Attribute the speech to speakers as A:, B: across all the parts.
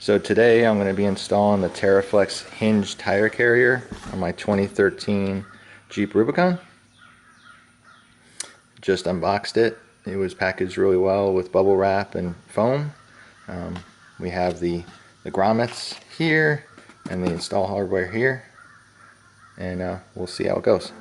A: So today I'm going to be installing the Teraflex hinged tire carrier on my 2013 Jeep Rubicon. Just unboxed it. It was packaged really well with bubble wrap and foam. We have the grommets here and the install hardware here, and we'll see how it goes.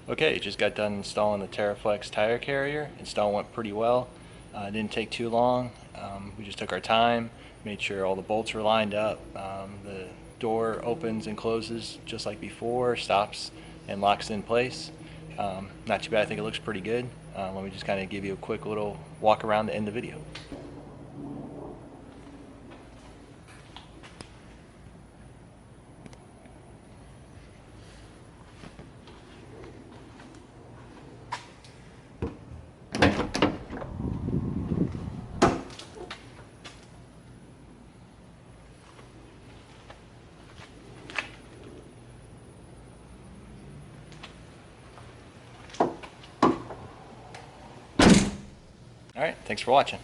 A: Okay, just got done installing the Teraflex tire carrier. Install went pretty well. It didn't take too long. We just took our time, made sure all the bolts were lined up. The door opens and closes just like before, stops and locks in place. Not too bad. I think it looks pretty good. Let me just kind of give you a quick little walk around to end the video. All right, thanks for watching.